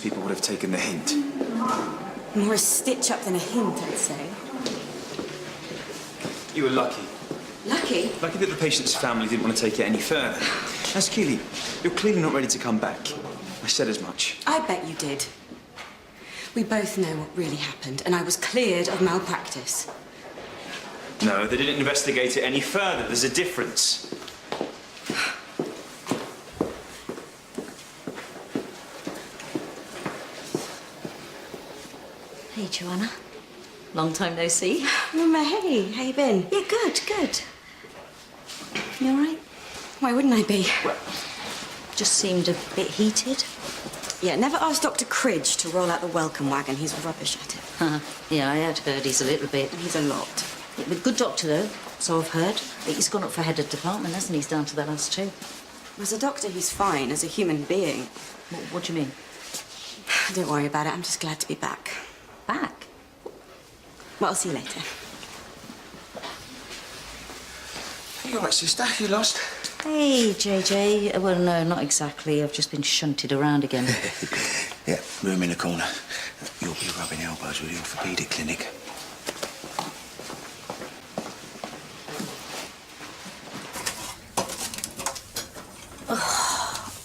most people would have taken the hint. More a stitch-up than a hint, I'd say. You were lucky. Lucky? Lucky that the patient's family didn't want to take it any further. As Keely, you're clearly not ready to come back. I said as much. I bet you did. We both know what really happened, and I was cleared of malpractice. No, they didn't investigate it any further. There's a difference. Hey, Joanna. Long time no see. Mama, hey, how you been? Yeah, good, good. You all right? Why wouldn't I be? Just seemed a bit heated. Yeah, never ask Dr. Cridge to roll out the welcome wagon. He's rubbish at it. Yeah, I had heard he's a little bit. He's a lot. Yeah, but good doctor, though, so I've heard. He's gone up for head of department, hasn't he? He's down to the last two. As a doctor, he's fine. As a human being. What do you mean? Don't worry about it. I'm just glad to be back. Back? Well, I'll see you later. You all right, sister? You lost? Hey, JJ. Well, no, not exactly. I've just been shunted around again. Yeah, room in the corner. You'll be rubbing elbows with the orthopaedic clinic.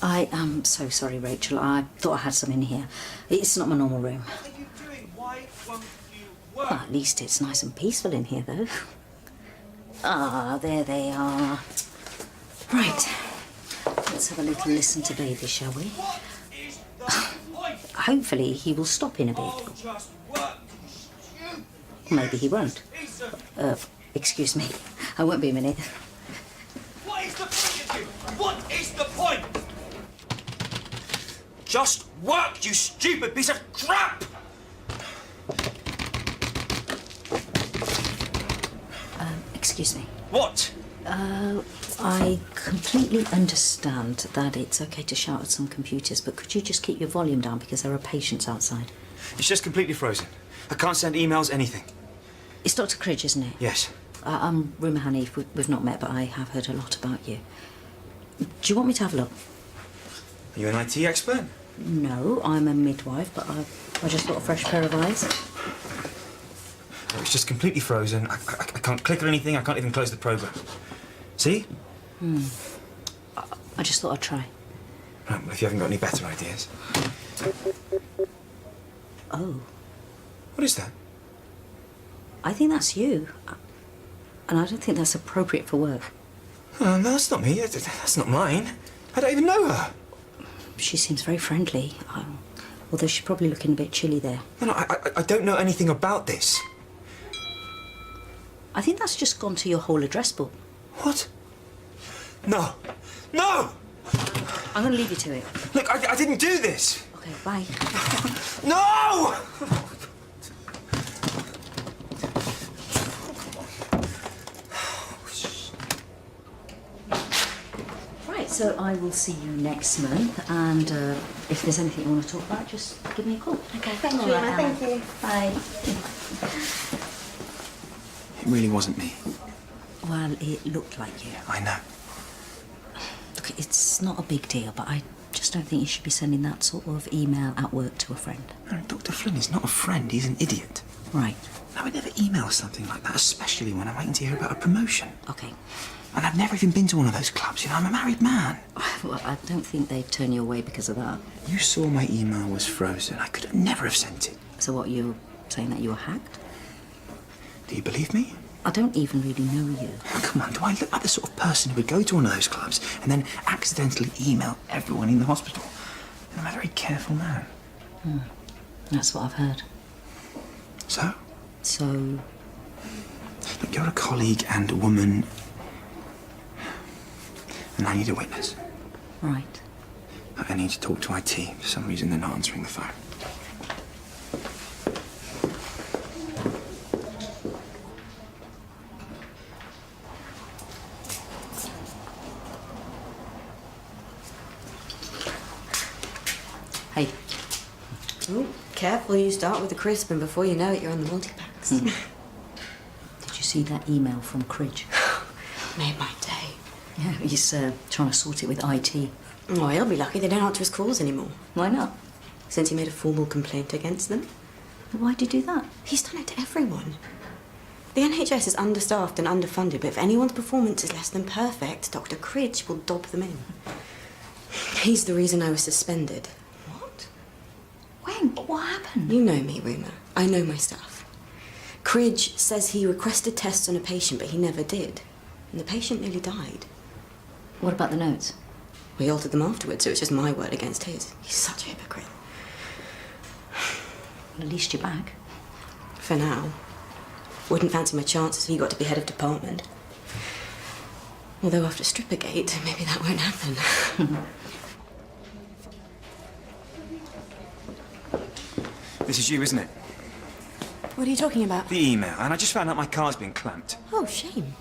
I am so sorry, Rachel. I thought I had some in here. It's not my normal room. What are you doing? Why won't you work? Well, at least it's nice and peaceful in here, though. Ah, there they are. Right. Let's have a little listen to baby, shall we? What is the point? Hopefully he will stop in a bit. Oh, just work, you stupid Maybe he won't. piece of... Excuse me. I won't be a minute. What is the point of you? What is the point? Just work, you stupid piece of crap! Excuse me. What? I completely understand that it's okay to shout at some computers, but could you just keep your volume down because there are patients outside? It's just completely frozen. I can't send emails, anything. It's Dr. Cridge, isn't it? Yes. I'm Rumour Hanif. We've not met, but I have heard a lot about you. Do you want me to have a look? Are you an IT expert? No, I'm a midwife, but I just got a fresh pair of eyes. It's just completely frozen. I can't click or anything. I can't even close the program. See? I just thought I'd try. Right, well, if you haven't got any better ideas. Oh, What is that? I think that's you. And I don't think that's appropriate for work. Oh, no, that's not me. That's not mine. I don't even know her. She seems very friendly, although she's probably looking a bit chilly there. No, I don't know anything about this. I think that's just gone to your whole address book. What? No! No! I'm going to leave you to it. Look, I didn't do this! Okay, bye. No! Right, so I will see you next month, and if there's anything you want to talk about, just give me a call. Okay, thank you, Emma. Thank you. Bye. It really wasn't me. Well, it looked like you. I know. Look, it's not a big deal, but I just don't think you should be sending that sort of email at work to a friend. No, Dr. Flynn is not a friend. He's an idiot. Right. I would never email something like that, especially when I'm waiting to hear about a promotion. Okay. And I've never even been to one of those clubs. You know, I'm a married man. Well, I don't think they'd turn you away because of that. You saw my email was frozen. I could never have sent it. So what, you're saying that you were hacked? Do you believe me? I don't even really know you. Oh, come on, do I look like the sort of person who would go to one of those clubs and then accidentally email everyone in the hospital? I'm a very careful man. That's what I've heard. So? So, Look, you're a colleague and a woman. And I need a witness. right. I need to talk to IT. For some reason, they're not answering the phone. Hey. Oh, careful, you start with the crisp, and before you know it, you're on the multi-packs. Did you see that email from Cridge? Made my day. Yeah, he's trying to sort it with IT. Oh, he'll be lucky they don't answer his calls anymore. Why not? since he made a formal complaint against them. Why'd you do that? He's done it to everyone. The NHS is understaffed and underfunded, but if anyone's performance is less than perfect, Dr. Cridge will dob them in. He's the reason I was suspended. What? When? What happened? You know me, Rumour. I know my stuff. Cridge says he requested tests on a patient, but he never did. And the patient nearly died. What about the notes? We altered them afterwards, so it's just my word against his. He's such a hypocrite. At least you're back. For now. Wouldn't fancy my chances if he got to be head of department. Although after Strippergate, maybe that won't happen. This is you, isn't it? What are you talking about? The email. And I just found out my car's been clamped. Oh, shame.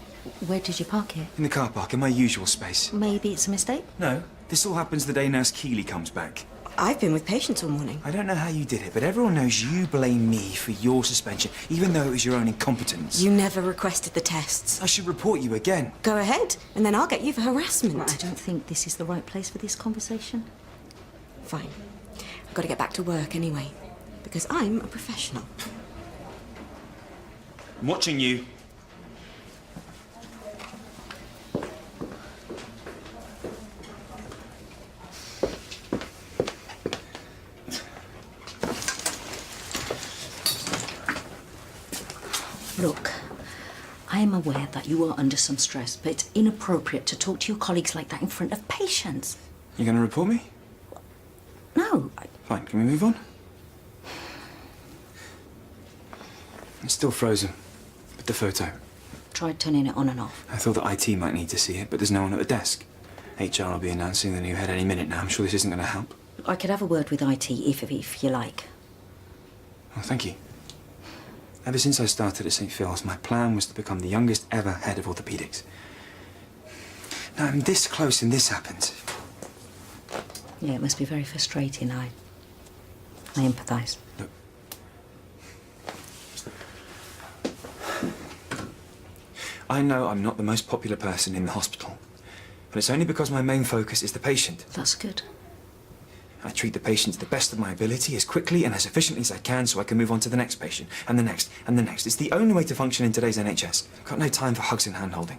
Where did you park it? In the car park, in my usual space. Maybe it's a mistake? No, this all happens the day Nurse Keeley comes back. I've been with patients all morning. I don't know how you did it, but everyone knows you blame me for your suspension, even though it was your own incompetence. You never requested the tests. I should report you again. Go ahead, and then I'll get you for harassment. I don't think this is the right place for this conversation. Fine. I've got to get back to work anyway, because I'm a professional. I'm watching you. Look, I am aware that you are under some stress, but it's inappropriate to talk to your colleagues like that in front of patients. You going to report me? No. Fine, can we move on? It's still frozen. But the photo. Tried turning it on and off. I thought that IT might need to see it, but there's no one at the desk. HR will be announcing the new head any minute now. I'm sure this isn't going to help. I could have a word with IT if you like. Oh, thank you. Ever since I started at St. Phil's, my plan was to become the youngest ever head of orthopedics. Now I'm this close and this happens. Yeah, it must be very frustrating. I empathise. Look. I know I'm not the most popular person in the hospital, but it's only because my main focus is the patient. That's good. I treat the patient to the best of my ability as quickly and as efficiently as I can so I can move on to the next patient, and the next, and the next. It's the only way to function in today's NHS. I've got no time for hugs and hand-holding.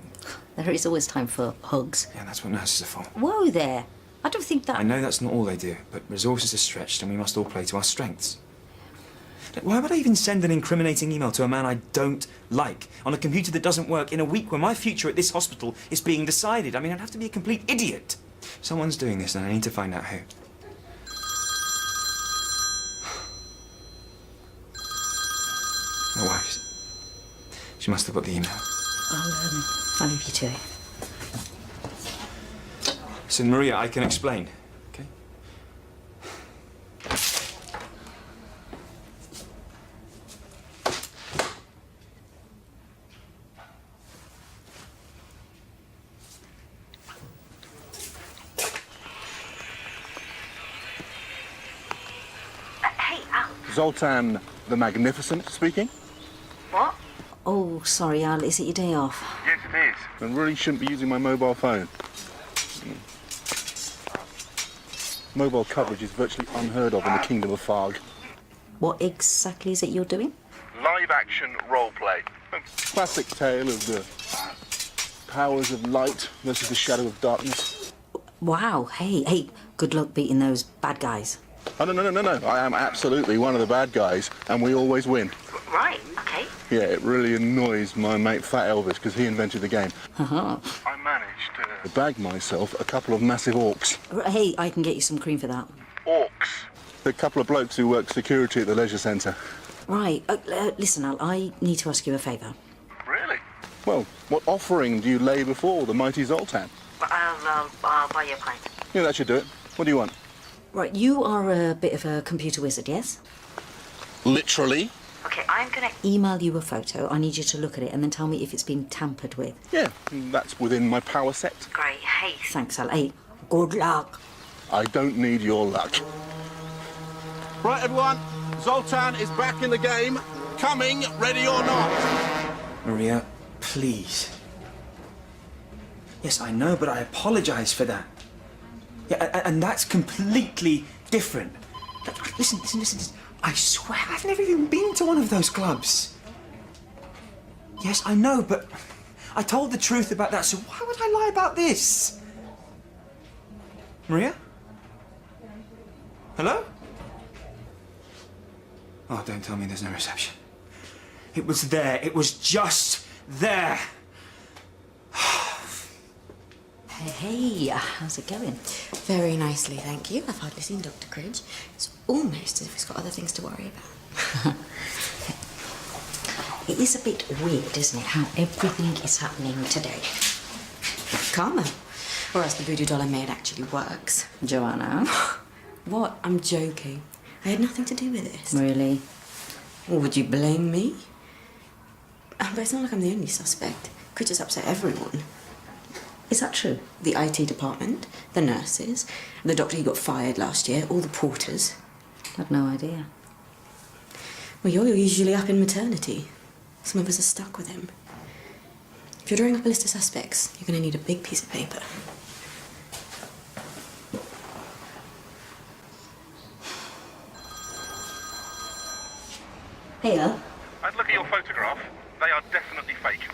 There is always time for hugs. Yeah, that's what nurses are for. Whoa there. I don't think that... I know that's not all they do, but resources are stretched and we must all play to our strengths. Look, why would I even send an incriminating email to a man I don't like on a computer that doesn't work in a week when my future at this hospital is being decided? I mean, I'd have to be a complete idiot. Someone's doing this and I need to find out who. My wife's. She must have got the email. I'll leave you to it. So, Maria, I can explain, okay? Hey, Al. Zoltan the Magnificent speaking. What? Oh, sorry, Al. Is it your day off? Yes, it is. I really shouldn't be using my mobile phone. Mobile coverage is virtually unheard of in the Kingdom of Farg. What exactly is it you're doing? Live action role play. A classic tale of the powers of light versus the shadow of darkness. Wow. Hey, good luck beating those bad guys. Oh, no. I am absolutely one of the bad guys, and we always win. Right, okay. Yeah, it really annoys my mate Fat Elvis because he invented the game. Uh-huh. I managed to bag myself a couple of massive orcs. Hey, I can get you some cream for that. Orcs? A couple of blokes who work security at the leisure centre. Right. Listen, Al, I need to ask you a favour. Really? Well, what offering do you lay before the mighty Zoltan? I'll buy you a pint. Yeah, that should do it. What do you want? Right, you are a bit of a computer wizard, yes? Literally? Okay, I'm going to email you a photo. I need you to look at it and then tell me if it's been tampered with. Yeah, that's within my power set. Great. Hey, thanks, Al. Hey, good luck. I don't need your luck. Right, everyone. Zoltan is back in the game. Coming, ready or not. Maria, please. Yes, I know, but I apologise for that. Yeah, and that's completely different. Listen. I swear, I've never even been to one of those clubs. Yes, I know, but I told the truth about that, so why would I lie about this? Maria? Hello? Oh, don't tell me there's no reception. It was there. It was just there. Hey, how's it going? Very nicely, thank you. I've hardly seen Dr. Cridge. It's almost as if he's got other things to worry about. It is a bit weird, isn't it, how everything is happening today? Karma. Or else the voodoo doll I made actually works. Joanna? What? I'm joking. I had nothing to do with this. Really? Or would you blame me? But it's not like I'm the only suspect. Could just upset everyone. Is that true? The IT department, the nurses, the doctor who got fired last year, all the porters. I've no idea. Well, you're usually up in maternity. Some of us are stuck with him. If you're drawing up a list of suspects, you're going to need a big piece of paper. Here. I'd look at your photograph. They are definitely fake.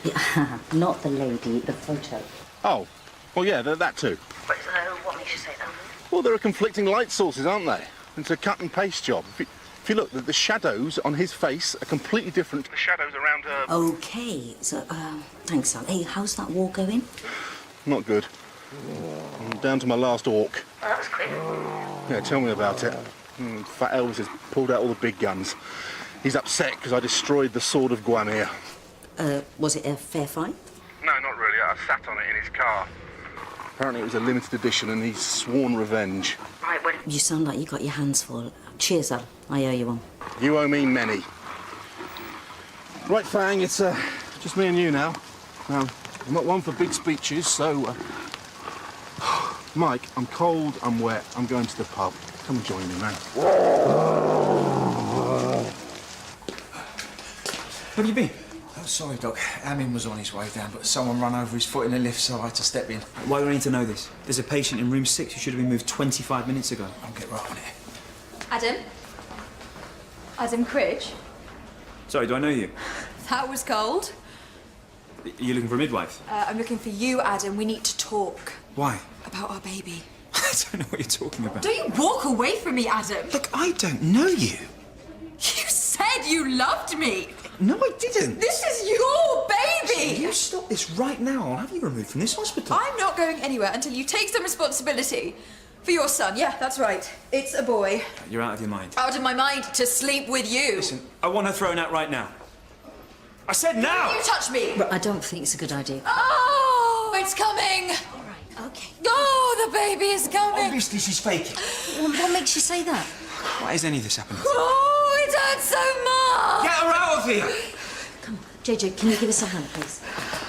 Yeah, not the lady, the photo. Oh, well, yeah, that too. But what makes you say that? Well, there are conflicting light sources, aren't there? It's a cut and paste job. If you look, the shadows on his face are completely different to the shadows around her. Okay, so, thanks, son. Hey, how's that war going? Not good. I'm down to my last orc. Oh, that was quick. Yeah, tell me about it. Fat Elvis has pulled out all the big guns. He's upset because I destroyed the Sword of Guamir. Was it a fair fight? No, not really. I sat on it in his car. Apparently it was a limited edition and he's sworn revenge. Right, well... You sound like you got your hands full. Cheers, Al. I owe you one. You owe me many. Right, Fang, it's just me and you now. I'm not one for big speeches, so... Mike, I'm cold, I'm wet, I'm going to the pub. Come and join me, man. Where have you been? Oh, sorry, Doc. Amin was on his way down, but someone ran over his foot in the lift, so I had to step in. Why do I need to know this? There's a patient in room 6 who should have been moved 25 minutes ago. I'll get right on it. Adam? Adam Cridge? Sorry, do I know you? That was cold. Are you looking for a midwife? I'm looking for you, Adam. We need to talk. Why? About our baby. I don't know what you're talking about. Don't you walk away from me, Adam! Look, I don't know you. You said you loved me! No, I didn't. This is your baby! You stop this right now. I'll have you removed from this hospital. I'm not going anywhere until you take some responsibility for your son. Yeah, that's right. It's a boy. You're out of your mind. Out of my mind to sleep with you. Listen, I want her thrown out right now. I said now! You touch me! But I don't think it's a good idea. Oh, it's coming! All right, okay. Oh, the baby is coming! Obviously, she's faking. What makes you say that? Why is any of this happening? Oh, it hurts so much! Get her out of here! Come on, JJ, can you give us a hand, please?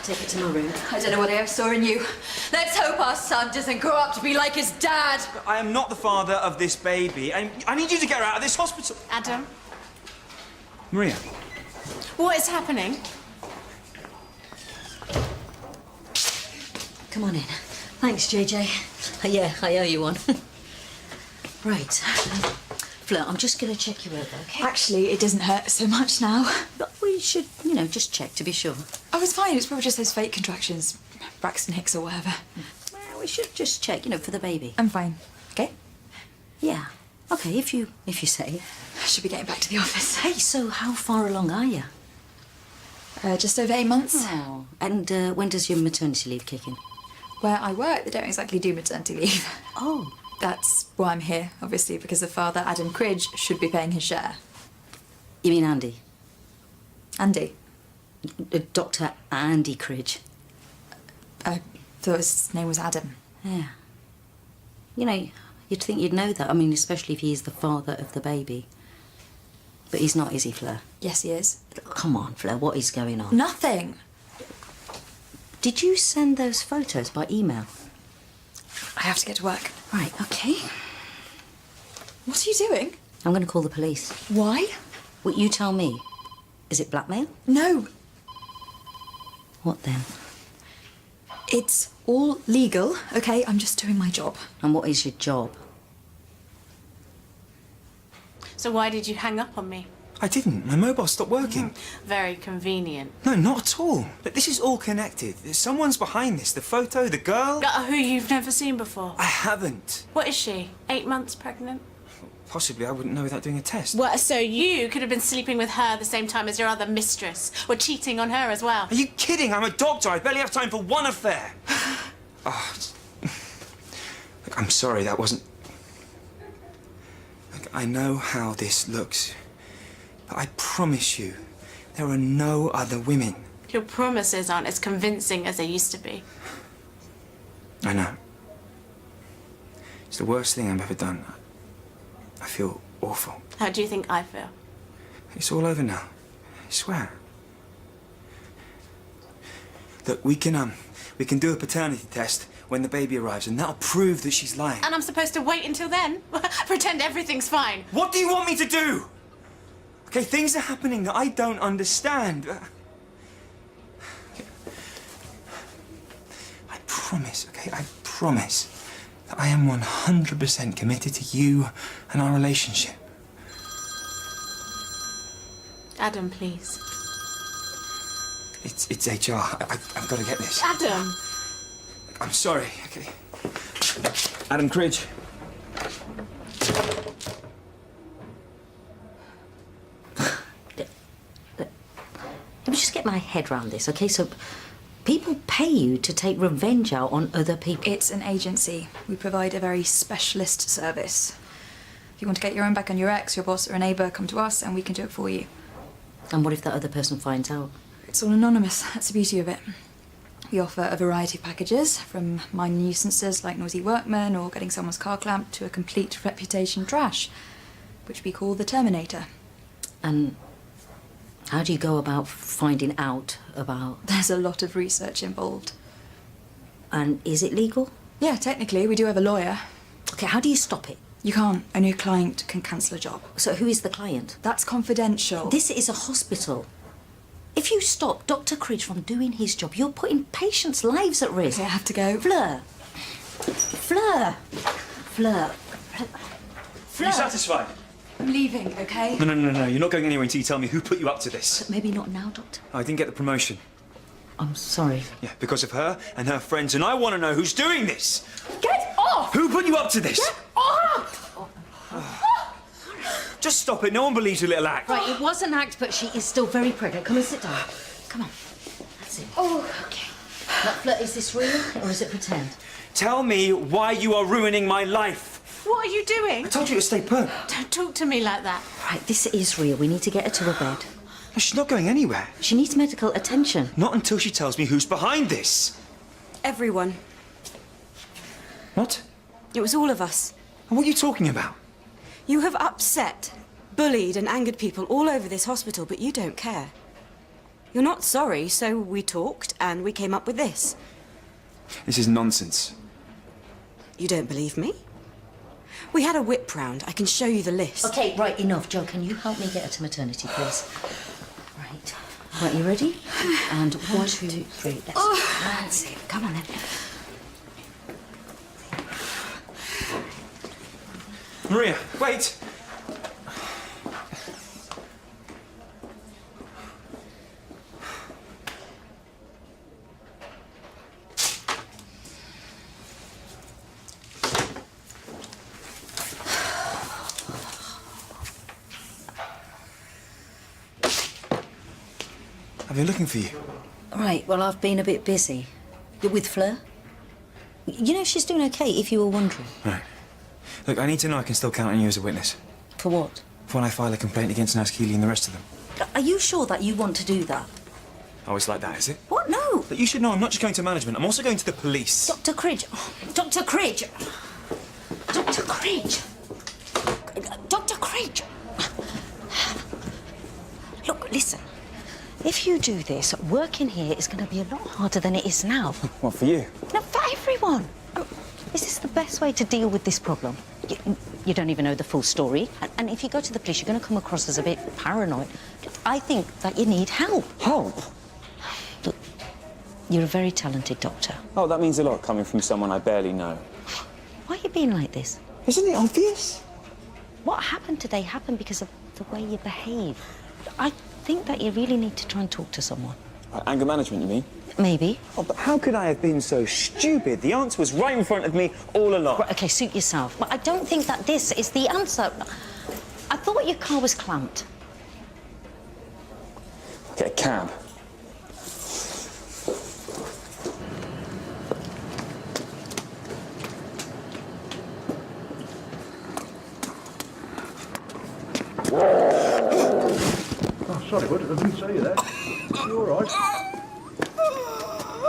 Take it to my room. I don't know what I saw in you. Let's hope our son doesn't grow up to be like his dad. I am not the father of this baby, and I need you to get her out of this hospital. Adam, Maria. what is happening? Come on in. Thanks, JJ. Yeah, I owe you one. Right. Fleur, I'm just going to check you over, okay? Actually, it doesn't hurt so much now. But we should, just check to be sure. I was fine. It's probably just those fake contractions. Braxton Hicks or whatever. Well, we should just check, for the baby. I'm fine. Okay? Yeah. Okay, if you say. I should be getting back to the office. Hey, so how far along are you? Just over 8 months. Oh. And when does your maternity leave kick in? Where I work, they don't exactly do maternity leave. Oh. That's why I'm here, obviously, because the father, Adam Cridge, should be paying his share. You mean Andy? Andy? Dr. Andy Cridge. I thought his name was Adam. Yeah. You'd think you'd know that. I mean, especially if he is the father of the baby. But he's not, is he, Fleur? Yes, he is. Come on, Fleur, what is going on? Nothing. Did you send those photos by email? I have to get to work. Right, okay. What are you doing? I'm going to call the police. Why? What you tell me. Is it blackmail? No. What then? It's all legal, okay? I'm just doing my job. And what is your job? So why did you hang up on me? I didn't. My mobile stopped working. Very convenient. No, not at all. Look, this is all connected. Someone's behind this. The photo, the girl. Who you've never seen before. I haven't. What is she? 8 months pregnant? Possibly, I wouldn't know without doing a test. Well, so you could have been sleeping with her the same time as your other mistress, or cheating on her as well. Are you kidding? I'm a doctor. I barely have time for one affair. Oh, look, I'm sorry, that wasn't... Look, I know how this looks, but I promise you, there are no other women. Your promises aren't as convincing as they used to be. I know. It's the worst thing I've ever done. I feel awful. How do you think I feel? It's all over now. I swear. Look, we can do a paternity test when the baby arrives, and that'll prove that she's lying. And I'm supposed to wait until then? Pretend everything's fine. What do you want me to do? Okay, things are happening that I don't understand. I promise, okay, I promise that I am 100% committed to you and our relationship. Adam, please. It's HR. I've got to get this. Adam! I'm sorry, okay. Adam Cridge. Let me just get my head round this, okay? So, people pay you to take revenge out on other people. It's an agency. We provide a very specialist service. If you want to get your own back on your ex, your boss, or a neighbour, come to us and we can do it for you. And what if that other person finds out? It's all anonymous. That's the beauty of it. We offer a variety of packages, from minor nuisances like noisy workmen or getting someone's car clamped to a complete reputation trash, which we call the Terminator. And how do you go about finding out about... There's a lot of research involved. And is it legal? Yeah, technically, we do have a lawyer. Okay, how do you stop it? You can't. Only a client can cancel a job. So who is the client? That's confidential. This is a hospital. If you stop Dr. Cridge from doing his job, you're putting patients' lives at risk. Okay, I have to go. Fleur. Fleur. Fleur. Are you satisfied? I'm leaving, okay? No. You're not going anywhere until you tell me who put you up to this. But maybe not now, Doctor. I didn't get the promotion. I'm sorry. Yeah, because of her and her friends, and I want to know who's doing this. Get off! Who put you up to this? Get off! Just stop it. No one believes your little act. Right, it was an act, but she is still very pregnant. Come and sit down. Come on. That's it. Oh, Okay. Now, Fleur, is this real or is it pretend? Tell me why you are ruining my life. What are you doing? I told you to stay put. Don't talk to me like that. Right, this is real. We need to get her to her bed. No, she's not going anywhere. She needs medical attention. Not until she tells me who's behind this. Everyone. What? It was all of us. What are you talking about? You have upset, bullied and angered people all over this hospital, but you don't care. You're not sorry, so we talked and we came up with this. This is nonsense. You don't believe me? We had a whip round. I can show you the list. Okay, right, enough. Joe, can you help me get her to maternity, please? Right. Right, you ready? And 1, 2, 3. That's it. Come on then. Maria, wait! I've been looking for you. Right, well, I've been a bit busy. With Fleur? You know, she's doing okay, if you were wondering. Right. Look, I need to know I can still count on you as a witness. For what? For when I file a complaint against Nurse Keeley and the rest of them. Are you sure that you want to do that? Oh, it's like that, is it? What? No! But you should know I'm not just going to management, I'm also going to the police. Dr. Cridge! Dr. Cridge! Dr. Cridge! Dr. Cridge! Look, listen. If you do this, working here is going to be a lot harder than it is now. What, for you? No, for everyone. Is this the best way to deal with this problem? You don't even know the full story. And if you go to the police, you're going to come across as a bit paranoid. I think that you need help. Help? Look, you're a very talented doctor. Oh, that means a lot coming from someone I barely know. Why are you being like this? Isn't it obvious? what happened today happened because of the way you behave. I think that you really need to try and talk to someone. Anger management, you mean? Maybe. Oh, but how could I have been so stupid? The answer was right in front of me all along. Right, OK, suit yourself. But I don't think that this is the answer. I thought your car was clamped. Get a cab. Oh, sorry, bud. I didn't see you there. You all right?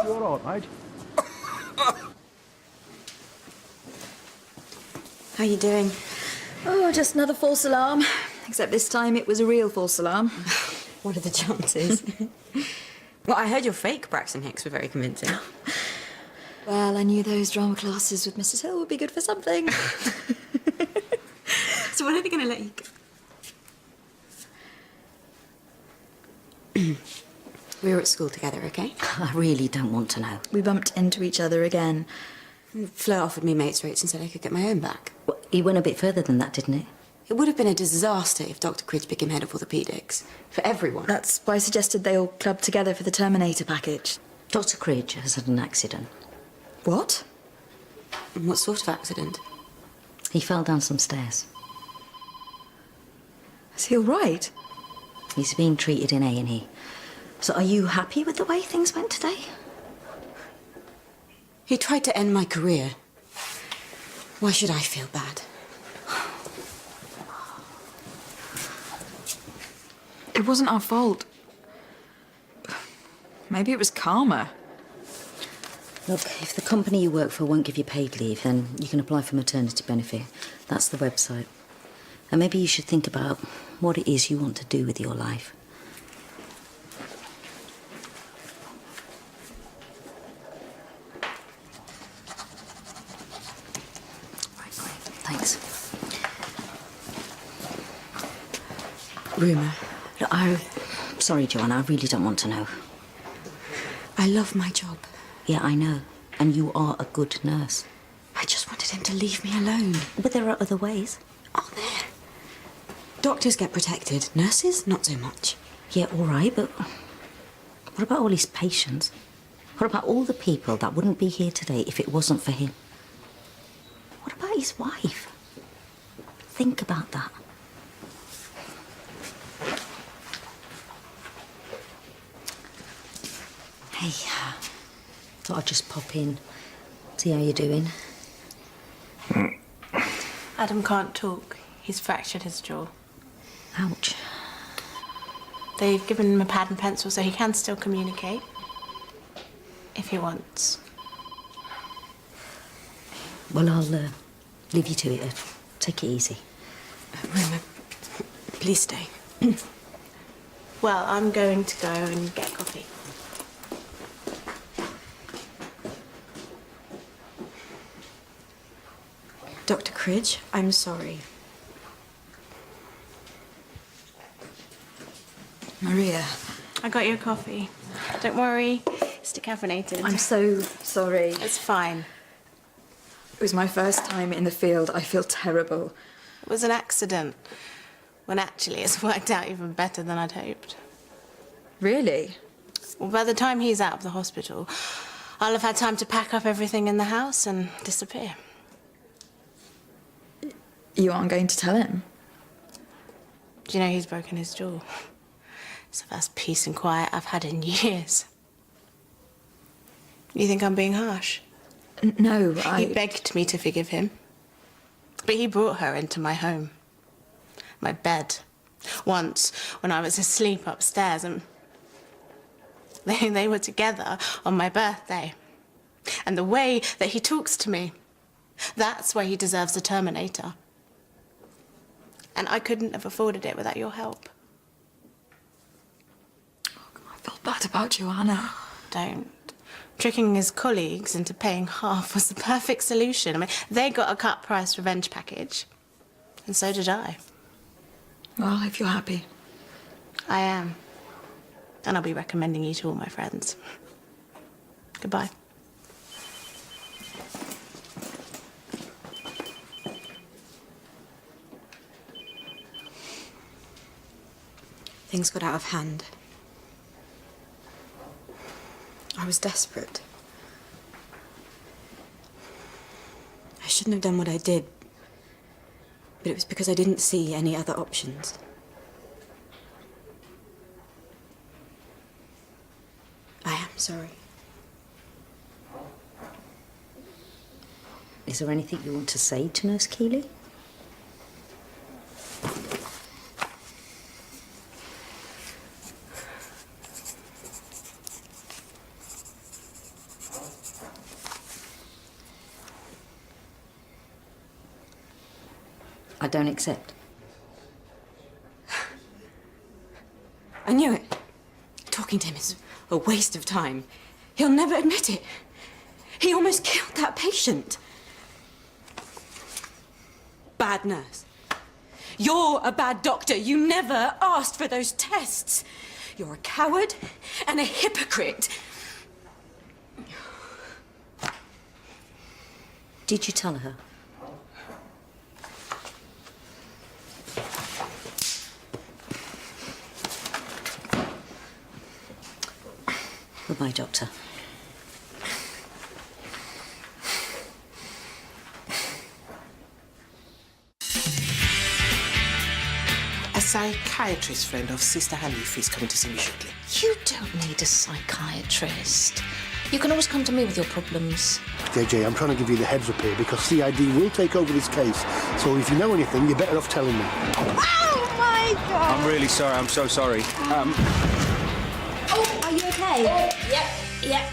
You all right, mate? How you doing? Oh, just another false alarm. Except this time it was a real false alarm. What are the chances? Well, I heard your fake Braxton Hicks were very convincing. Well, I knew those drama classes with Mrs. Hill would be good for something. So when are they going to let you go? We were at school together, okay? I really don't want to know. We bumped into each other again. Flo offered me mates rates and said I could get my own back. Well, he went a bit further than that, didn't he? It would have been a disaster if Dr. Cridge became head of orthopaedics. For everyone. That's why I suggested they all club together for the Terminator package. Dr. Cridge has had an accident. What? What sort of accident? He fell down some stairs. Is he all right? He's being treated in A&E. So are you happy with the way things went today? He tried to end my career. Why should I feel bad? It wasn't our fault. Maybe it was karma. Look, if the company you work for won't give you paid leave, then you can apply for maternity benefit. That's the website. And maybe you should think about what it is you want to do with your life. Right, great. Thanks. Rumour. Look, sorry, Joanna, I really don't want to know. I love my job. Yeah, I know. And you are a good nurse. I just wanted him to leave me alone. But there are other ways. Are there? Doctors get protected. Nurses, not so much. Yeah, all right, but what about all his patients? What about all the people that wouldn't be here today if it wasn't for him? What about his wife? Think about that. Hey, thought I'd just pop in, see how you're doing. Adam can't talk. He's fractured his jaw. Ouch. They've given him a pad and pencil so he can still communicate. If he wants. Well, I'll leave you to it. Take it easy. Rumour, please stay. Well, I'm going to go and get coffee. Dr. Cridge, I'm sorry. Maria. I got you a coffee. Don't worry, it's decaffeinated. I'm so sorry. It's fine. It was my first time in the field. I feel terrible. It was an accident. When actually it's worked out even better than I'd hoped. Really? Well, by the time he's out of the hospital, I'll have had time to pack up everything in the house and disappear. You aren't going to tell him? Do you know he's broken his jaw? It's the first peace and quiet I've had in years. You think I'm being harsh? No, He begged me to forgive him. But he brought her into my home. My bed. Once, when I was asleep upstairs, and they were together on my birthday. And the way that he talks to me, that's why he deserves the Terminator. And I couldn't have afforded it without your help. I feel bad about Joanna. Don't. Tricking his colleagues into paying half was the perfect solution. I mean, they got a cut price revenge package. And so did I. Well, if you're happy. I am. And I'll be recommending you to all my friends. Goodbye. Things got out of hand. I was desperate. I shouldn't have done what I did, but it was because I didn't see any other options. I am sorry. Is there anything you want to say to Nurse Keeley? I don't accept. I knew it. Talking to him is a waste of time. He'll never admit it. He almost killed that patient. Bad nurse. You're a bad doctor. You never asked for those tests. You're a coward and a hypocrite. Did you tell her? Goodbye, Doctor. A psychiatrist friend of Sister Hanif is coming to see me shortly. You don't need a psychiatrist. You can always come to me with your problems. JJ, I'm trying to give you the heads up here because CID will take over this case. So if you know anything, you're better off telling me. Oh, my God! I'm really sorry. I'm so sorry. Oh, are you okay? Yeah.